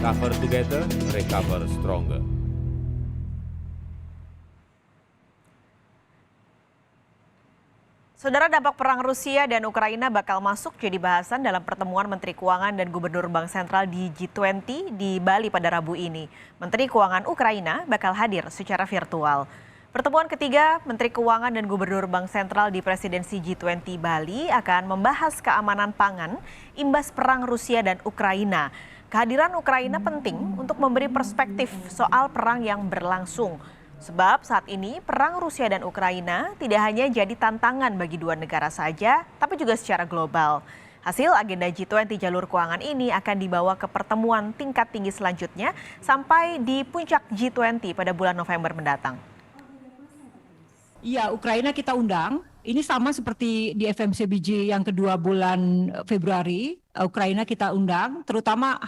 Cover together, recover stronger. Saudara, dampak perang Rusia dan Ukraina bakal masuk jadi bahasan dalam pertemuan Menteri Keuangan dan Gubernur Bank Sentral di G20 di Bali pada Rabu ini. Menteri Keuangan Ukraina bakal hadir secara virtual. Pertemuan ketiga Menteri Keuangan dan Gubernur Bank Sentral di presidensi G20 Bali akan membahas keamanan pangan imbas perang Rusia dan Ukraina. Kehadiran Ukraina penting untuk memberi perspektif soal perang yang berlangsung. Sebab saat ini perang Rusia dan Ukraina tidak hanya jadi tantangan bagi dua negara saja, tapi juga secara global. Hasil agenda G20 jalur keuangan ini akan dibawa ke pertemuan tingkat tinggi selanjutnya sampai di puncak G20 pada bulan November mendatang. Iya, Ukraina kita undang. Ini sama seperti di FMCBG yang kedua bulan Februari. Ukraina kita undang, terutama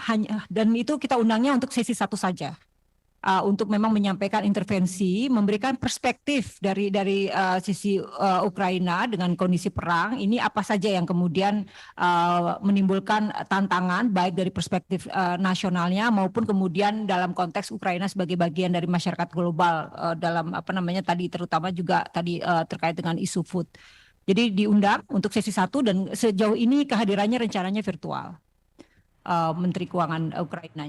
dan itu kita undangnya untuk sesi satu saja. Untuk memang menyampaikan intervensi, memberikan perspektif dari sisi Ukraina dengan kondisi perang. Ini apa saja yang kemudian menimbulkan tantangan baik dari perspektif nasionalnya maupun kemudian dalam konteks Ukraina sebagai bagian dari masyarakat global dalam tadi terutama juga tadi terkait dengan isu food. Jadi diundang untuk sesi satu dan sejauh ini kehadirannya rencananya virtual Menteri Keuangan Ukraina.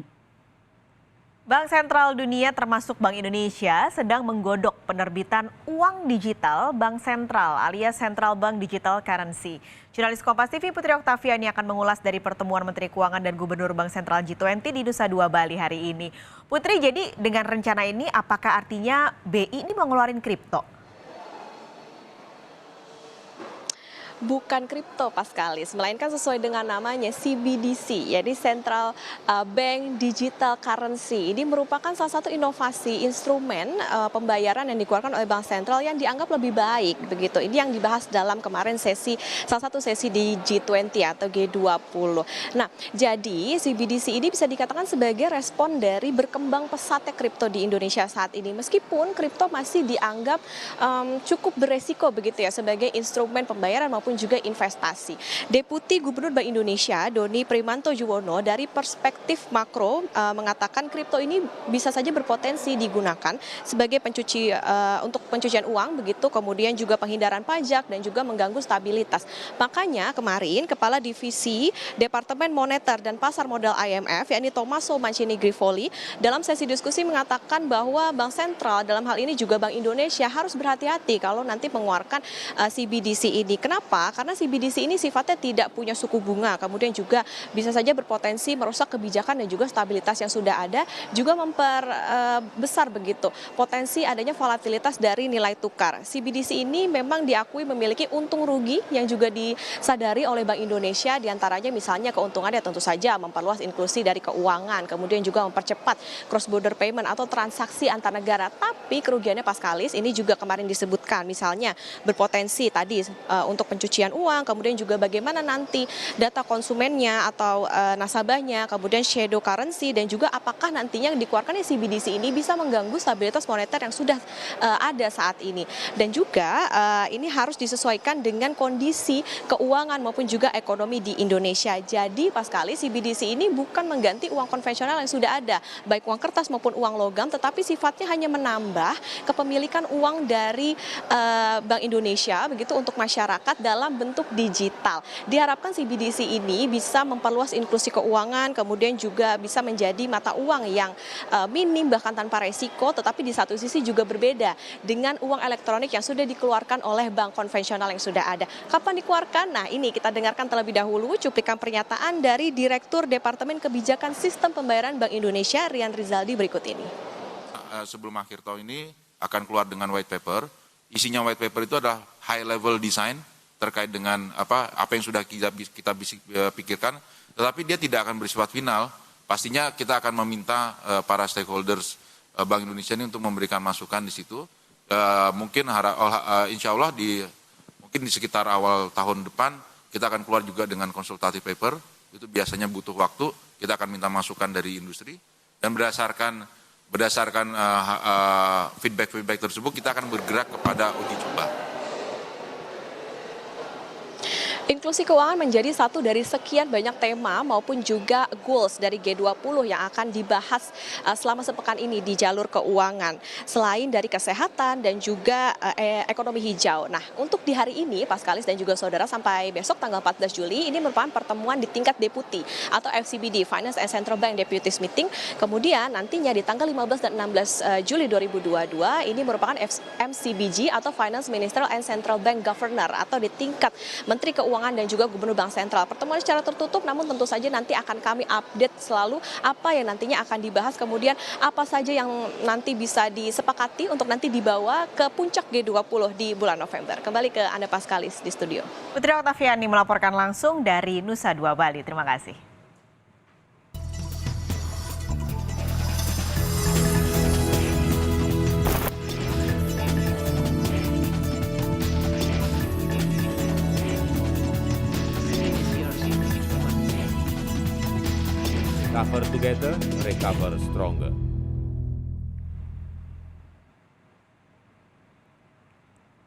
Bank Sentral Dunia termasuk Bank Indonesia sedang menggodok penerbitan uang digital Bank Sentral alias Central Bank Digital Currency. Jurnalis Kompas TV Putri Oktaviani akan mengulas dari pertemuan Menteri Keuangan dan Gubernur Bank Sentral G20 di Nusa Dua Bali hari ini. Putri, jadi dengan rencana ini apakah artinya BI ini mau ngeluarin kripto? Bukan kripto Paskalis, melainkan sesuai dengan namanya CBDC, jadi Central Bank Digital Currency. Ini merupakan salah satu inovasi instrumen pembayaran yang dikeluarkan oleh Bank Sentral yang dianggap lebih baik begitu. Ini yang dibahas dalam kemarin salah satu sesi di G20 atau G20. Nah, jadi CBDC ini bisa dikatakan sebagai respon dari berkembang pesatnya kripto di Indonesia saat ini. Meskipun kripto masih dianggap cukup beresiko begitu ya sebagai instrumen pembayaran maupun juga investasi. Deputi Gubernur Bank Indonesia Doni Primanto Juwono dari perspektif makro mengatakan kripto ini bisa saja berpotensi digunakan sebagai untuk pencucian uang begitu, kemudian juga penghindaran pajak dan juga mengganggu stabilitas. Makanya kemarin Kepala Divisi Departemen Moneter dan Pasar Modal IMF yakni Tommaso Mancini Grifoli dalam sesi diskusi mengatakan bahwa Bank Sentral dalam hal ini juga Bank Indonesia harus berhati-hati kalau nanti mengeluarkan CBDC ini. Kenapa? Karena CBDC ini sifatnya tidak punya suku bunga, kemudian juga bisa saja berpotensi merusak kebijakan dan juga stabilitas yang sudah ada, juga memperbesar begitu potensi adanya volatilitas dari nilai tukar. CBDC ini memang diakui memiliki untung rugi yang juga disadari oleh Bank Indonesia, diantaranya misalnya keuntungannya tentu saja memperluas inklusi dari keuangan, kemudian juga mempercepat cross border payment atau transaksi antar negara. Tapi kerugiannya Paskalis ini juga kemarin disebutkan, misalnya berpotensi tadi untuk pencucian uang, kemudian juga bagaimana nanti data konsumennya atau nasabahnya, kemudian shadow currency, dan juga apakah nantinya dikeluarkan CBDC ini bisa mengganggu stabilitas moneter yang sudah ada saat ini. Dan juga ini harus disesuaikan dengan kondisi keuangan maupun juga ekonomi di Indonesia. Jadi Paskalis, CBDC ini bukan mengganti uang konvensional yang sudah ada, baik uang kertas maupun uang logam, tetapi sifatnya hanya menambah kepemilikan uang dari Bank Indonesia begitu untuk masyarakat dalam bentuk digital. Diharapkan CBDC ini bisa memperluas inklusi keuangan, kemudian juga bisa menjadi mata uang yang minim bahkan tanpa resiko, tetapi di satu sisi juga berbeda dengan uang elektronik yang sudah dikeluarkan oleh bank konvensional yang sudah ada. Kapan dikeluarkan? Nah, ini kita dengarkan terlebih dahulu cuplikan pernyataan dari Direktur Departemen Kebijakan Sistem Pembayaran Bank Indonesia, Rian Rizaldi, berikut ini. Sebelum akhir tahun ini akan keluar dengan white paper. Isinya white paper itu adalah high level design terkait dengan apa yang sudah kita pikirkan, tetapi dia tidak akan bersifat final. Pastinya kita akan meminta para stakeholders Bank Indonesia ini untuk memberikan masukan di situ. Mungkin insya Allah mungkin di sekitar awal tahun depan kita akan keluar juga dengan konsultatif paper. Itu biasanya butuh waktu. Kita akan minta masukan dari industri dan berdasarkan feedback tersebut kita akan bergerak kepada uji coba. Inklusi keuangan menjadi satu dari sekian banyak tema maupun juga goals dari G20 yang akan dibahas selama sepekan ini di jalur keuangan. Selain dari kesehatan dan juga ekonomi hijau. Nah, untuk di hari ini, Paskalis dan juga saudara, sampai besok tanggal 14 Juli, ini merupakan pertemuan di tingkat deputi atau FCBD, Finance and Central Bank Deputies Meeting. Kemudian nantinya di tanggal 15 dan 16 Juli 2022, ini merupakan MCBG atau Finance Ministerial and Central Bank Governor atau di tingkat Menteri Keuangan dan juga Gubernur Bank Sentral. Pertemuan secara tertutup, namun tentu saja nanti akan kami update selalu apa yang nantinya akan dibahas, kemudian apa saja yang nanti bisa disepakati untuk nanti dibawa ke puncak G20 di bulan November. Kembali ke Anda Paskalis di studio. Putri Oktaviani melaporkan langsung dari Nusa Dua Bali. Terima kasih. Cover together, recover stronger.